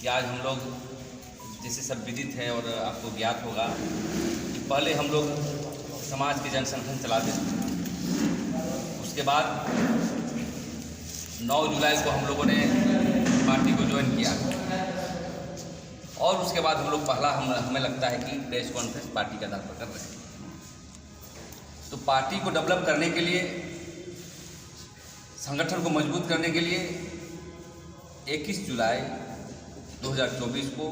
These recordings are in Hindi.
कि आज हम लोग जैसे सब विदित है और आपको ज्ञात होगा कि पहले हम लोग समाज के जनसंगठन चलाते थे। उसके बाद 9 जुलाई को हम लोगों ने पार्टी को ज्वाइन किया और उसके बाद हम लोग पहला हमें लगता है कि प्रेस कॉन्फ्रेंस पार्टी के आधार पर कर रहे हैं। तो पार्टी को डेवलप करने के लिए, संगठन को मजबूत करने के लिए 21 जुलाई 2024 को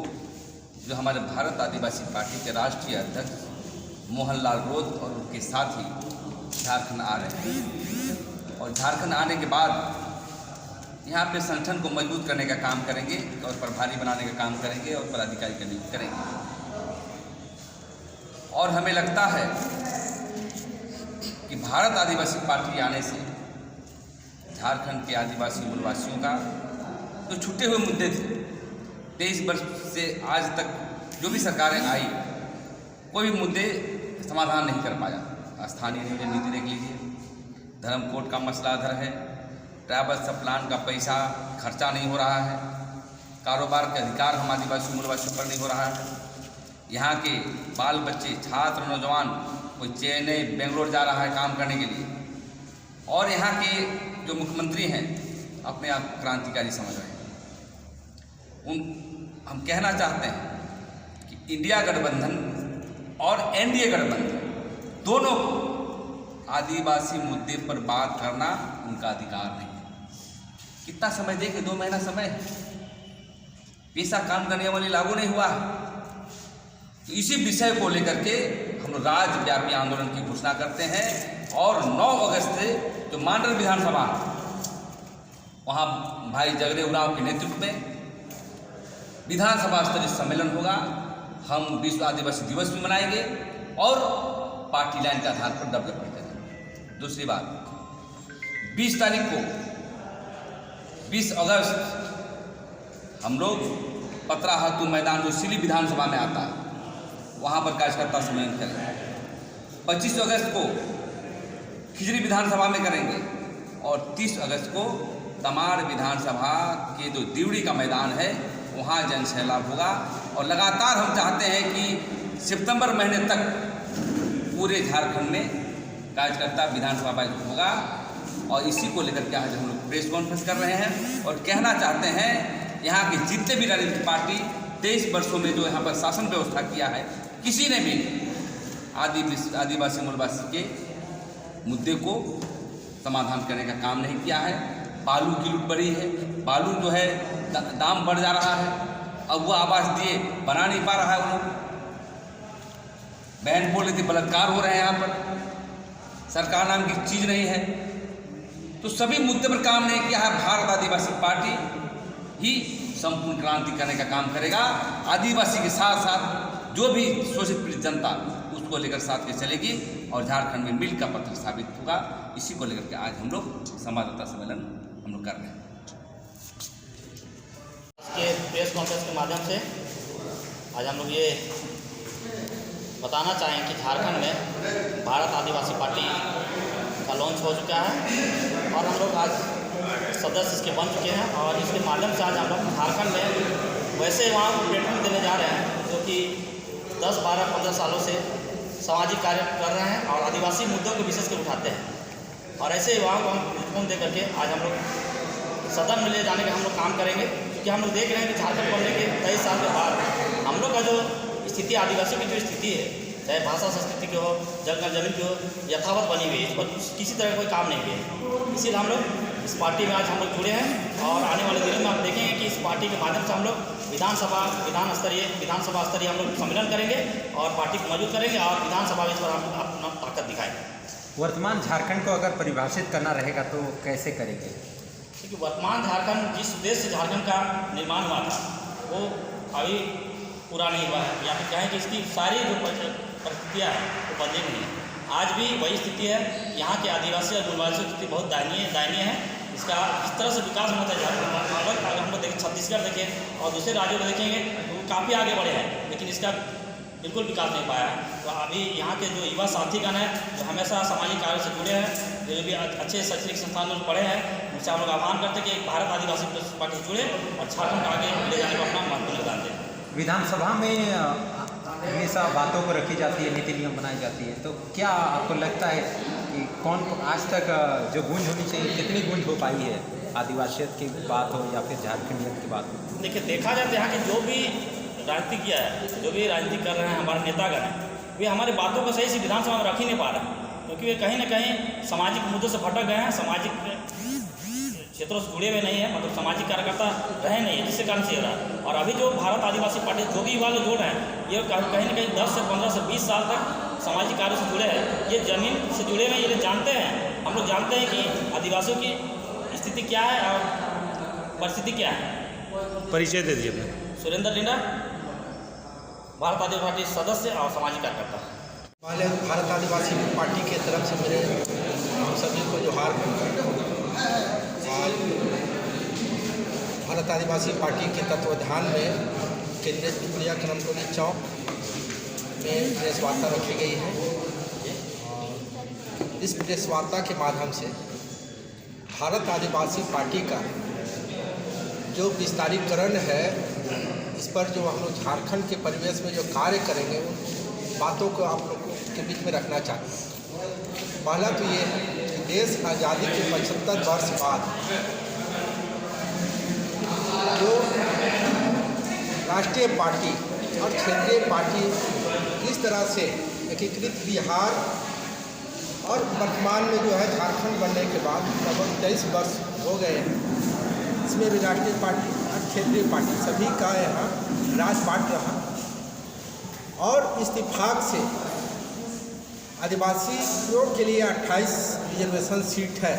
जो हमारे भारत आदिवासी पार्टी के राष्ट्रीय अध्यक्ष मोहनलाल रोज और उनके साथी झारखंड आ रहे हैं और झारखंड आने के बाद यहाँ पे संगठन को मजबूत करने का काम करेंगे और प्रभारी बनाने का काम करेंगे और पदाधिकारी का नियुक्त करेंगे। और हमें लगता है कि भारत आदिवासी पार्टी आने से झारखंड के आदिवासी मूलवासियों का जो छूटे हुए मुद्दे थे, 23 वर्ष से आज तक जो भी सरकारें आई, कोई भी मुद्दे समाधान नहीं कर पाया। स्थानीय नियोजन नीति देख लीजिए, धर्म कोड का मसला अधर है, ट्राइबल सब प्लान का पैसा खर्चा नहीं हो रहा है, कारोबार के अधिकार हम आदिवासी मूलवासियों पर नहीं हो रहा है, यहाँ के बाल बच्चे, छात्र, नौजवान कोई चेन्नई, बेंगलोर जा रहा है काम करने के लिए, और यहाँ के जो मुख्यमंत्री हैं अपने आप क्रांतिकारी समझ रहे हैं। हम कहना चाहते हैं कि इंडिया गठबंधन और एनडीए गठबंधन दोनों को आदिवासी मुद्दे पर बात करना उनका अधिकार नहीं है। कितना समय देखे, 2 महीना समय है, पेशा काम करने वाली लागू नहीं हुआ है। तो इसी विषय को लेकर के हम लोग राज्यव्यापी आंदोलन की घोषणा करते हैं और 9 अगस्त से जो मांडर विधानसभा, वहाँ भाई जगरे उरांव के नेतृत्व में विधानसभा स्तरीय सम्मेलन होगा। हम विश्व आदिवासी दिवस भी मनाएंगे और पार्टी लाइन के आधार पर डेवलपमेंट करेंगे। दूसरी बात, 20 तारीख को 20 अगस्त हम लोग पतराहातू मैदान जो सिली विधानसभा में आता है, वहाँ पर कार्यकर्ता सम्मेलन करेंगे। 25 अगस्त को खिजरी विधानसभा में करेंगे और 30 अगस्त को तमाड़ विधानसभा के जो दिवड़ी का मैदान है वहाँ जनसैलाब होगा। और लगातार हम चाहते हैं कि सितंबर महीने तक पूरे झारखंड में कार्यकर्ता विधानसभा आयोजित होगा। और इसी को लेकर के आज हम लोग प्रेस कॉन्फ्रेंस कर रहे हैं और कहना चाहते हैं यहाँ के जितने भी राजनीतिक पार्टी 23 वर्षों में जो यहाँ पर शासन व्यवस्था किया है, किसी ने भी आदिवासी मूलवासी के मुद्दे को समाधान करने का काम नहीं किया है। बालू की लूट बढ़ी है, बालू जो है दाम बढ़ जा रहा है, अब वो आवास दिए बना नहीं पा रहा है। वो लोग बहन बोल रही थी बलात्कार हो रहे हैं, यहाँ पर सरकार नाम की चीज़ नहीं है। तो सभी मुद्दे पर काम नहीं किया है। भारत आदिवासी पार्टी ही संपूर्ण क्रांति करने का काम करेगा। आदिवासी के साथ साथ जो भी शोषित पीड़ित जनता, उसको लेकर साथ में चलेगी और झारखंड में मिल का पत्र साबित होगा। इसी को लेकर के आज हम लोग संवाददाता सम्मेलन हम लोग कर रहे हैं। के प्रेस कॉन्फ्रेंस के माध्यम से आज हम लोग ये बताना चाहें कि झारखंड में भारत आदिवासी पार्टी का लॉन्च हो चुका है और हम लोग आज सदस्य इसके बन चुके हैं। और इसके माध्यम से आज हम लोग झारखंड में वैसे वहाँ को प्लेटफॉर्म देने जा रहे हैं जो कि 10, 12, 15 सालों से सामाजिक कार्य कर रहे हैं और आदिवासी मुद्दों को विशेष कर उठाते हैं। और ऐसे युवाओं को हम प्लेटफॉर्म दे करके आज हम लोग सदन में ले जाने का हम लोग काम करेंगे, क्योंकि हम लोग देख रहे हैं कि झारखंड बनने के 23 साल के बाद हम लोग का जो स्थिति, आदिवासियों की जो स्थिति है, चाहे भाषा संस्कृति की हो, जंगल जमीन की हो, यथावत बनी हुई है, इस पर किसी तरह का कोई काम नहीं हुआ है। इसीलिए हम लोग इस पार्टी में आज हम लोग जुड़े हैं और आने वाले दिनों में आप देखेंगे कि इस पार्टी के माध्यम से हम लोग विधानसभा स्तरीय हम लोग सम्मेलन करेंगे और पार्टी को मजबूत करेंगे और विधानसभा में इस पर हम अपना ताकत दिखाएंगे। वर्तमान झारखंड को अगर परिभाषित करना रहेगा तो कैसे करेंगे? क्योंकि वर्तमान झारखंड जिस उद्देश्य से झारखंड का निर्माण हुआ था वो अभी पूरा नहीं हुआ है, या फिर कहें कि इसकी सारी जो परिस्थितियाँ हैं वो बदली नहीं है। आज भी वही स्थिति है। यहाँ के आदिवासी और मूलवासियों की स्थिति बहुत दयनीय है। इसका जिस तरह से विकास होना था झारखंड, अगर हम लोग देखें छत्तीसगढ़ देखें और दूसरे राज्यों को देखेंगे तो वो काफ़ी आगे बढ़े हैं, लेकिन इसका बिल्कुल विकास नहीं पाया है। तो अभी यहाँ के जो युवा साथीगण हैं जो हमेशा सामाजिक कार्यों से जुड़े हैं, जो भी अच्छे शैक्षणिक संस्थानों में पढ़े हैं, उनसे हम लोग आह्वान करते हैं कि भारत आदिवासी पार्टी से जुड़े और झारखंड को आगे ले जाने में अपना महत्वपूर्ण योगदान दें। विधानसभा में हमेशा बातों को रखी जाती है, नीति नियम बनाई जाती है, तो क्या आपको लगता है कि कौन आज तक जो गूंज होनी चाहिए कितनी गूंज हो पाई है, आदिवासियत की बात हो या फिर झारखंडियत की बात हो? देखिए, देखा जाता है कि जो भी राजनीति किया है, जो भी राजनीति कर रहे हैं हमारे नेतागण हैं, वे हमारी बातों को सही से विधानसभा में रख ही नहीं पा रहे हैं, क्योंकि वे कहीं ना कहीं सामाजिक मुद्दों से भटक गए हैं, सामाजिक क्षेत्रों से जुड़े हुए नहीं है, मतलब सामाजिक कार्यकर्ता रहे नहीं है, जिसके कारण से हो रहा है। और अभी जो भारत आदिवासी पार्टी जो भी युवा लोग जोड़ रहे हैं, ये कहीं ना कहीं 10 से 15 से 20 साल तक सामाजिक कार्यों से जुड़े हैं, ये जमीन से जुड़े हुए, ये जानते हैं, हम लोग जानते हैं कि आदिवासियों की स्थिति क्या है और परिस्थिति क्या है। परिचय दे दीजिए अपना। सुरेंद्र लिंडा, भारत आदिवासी पार्टी सदस्य और सामाजिक कार्यकर्ता। पहले भारत आदिवासी पार्टी के तरफ से मेरे हम सभी को जोहार। और भारत आदिवासी पार्टी के तत्वाधान में केंद्रीय क्रियाक्रम टोली चौक में प्रेस वार्ता रखी गई है। और इस प्रेस वार्ता के माध्यम से भारत आदिवासी पार्टी का जो विस्तारीकरण है, इस पर जो हम लोग झारखंड के परिवेश में जो कार्य करेंगे, उन बातों को आप लोगों के बीच में रखना चाहते हैं। पहला तो ये है कि देश आज़ादी के 75 वर्ष बाद जो राष्ट्रीय पार्टी और क्षेत्रीय पार्टी इस तरह से एकीकृत बिहार और वर्तमान में जो है झारखंड बनने के बाद लगभग 23 वर्ष हो गए हैं। इसमें भी राष्ट्रीय पार्टी और क्षेत्रीय पार्टी सभी का यहाँ राजपाट रहा, और इत्तेफाक से आदिवासियों के लिए 28 रिजर्वेशन सीट है,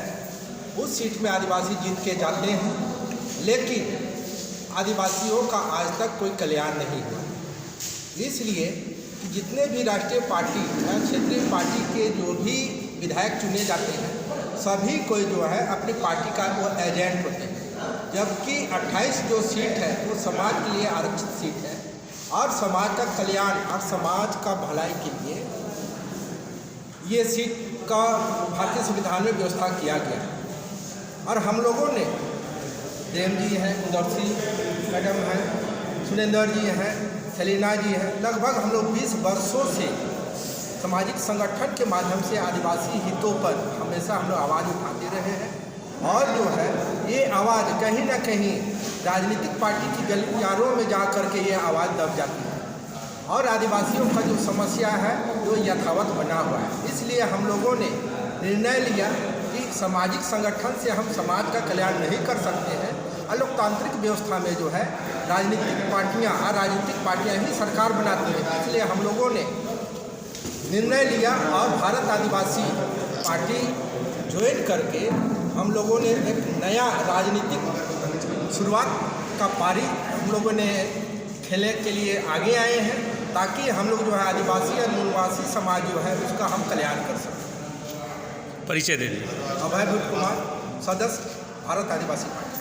उस सीट में आदिवासी जीत के जाते हैं, लेकिन आदिवासियों का आज तक कोई कल्याण नहीं हुआ। इसलिए कि जितने भी राष्ट्रीय पार्टी या क्षेत्रीय पार्टी के जो भी विधायक चुने जाते हैं, सभी कोई जो है अपनी पार्टी का वो एजेंट होते हैं, जबकि 28 जो सीट है वो समाज के लिए आरक्षित सीट है, और समाज का कल्याण और समाज का भलाई के लिए ये सीट का भारतीय संविधान में व्यवस्था किया गया है। और हम लोगों ने देव जी हैं, उदर्शी मैडम हैं, सुरेंद्र जी हैं, सलीना जी हैं, लगभग हम लोग 20 वर्षों से सामाजिक संगठन के माध्यम से आदिवासी हितों पर हमेशा हम लोग आवाज़ उठाते रहे हैं। और जो है ये आवाज़ कहीं ना कहीं राजनीतिक पार्टी की गलियारों में जा कर के ये आवाज़ दब जाती है, और आदिवासियों का जो समस्या है जो यथावत बना हुआ है। इसलिए हम लोगों ने निर्णय लिया कि सामाजिक संगठन से हम समाज का कल्याण नहीं कर सकते हैं, और लोकतांत्रिक व्यवस्था में जो है राजनीतिक पार्टियां ही सरकार बनाती हैं। इसलिए हम लोगों ने निर्णय लिया और भारत आदिवासी पार्टी ज्वाइन करके हम लोगों ने एक नया राजनीतिक शुरुआत का पारी हम लोगों ने खेलने के लिए आगे आए हैं, ताकि हम लोग जो है आदिवासी और मूलवासी समाज जो है उसका हम कल्याण कर सकें। परिचय दे दीजिए। अभय भूत कुमार, सदस्य भारत आदिवासी पार्टी।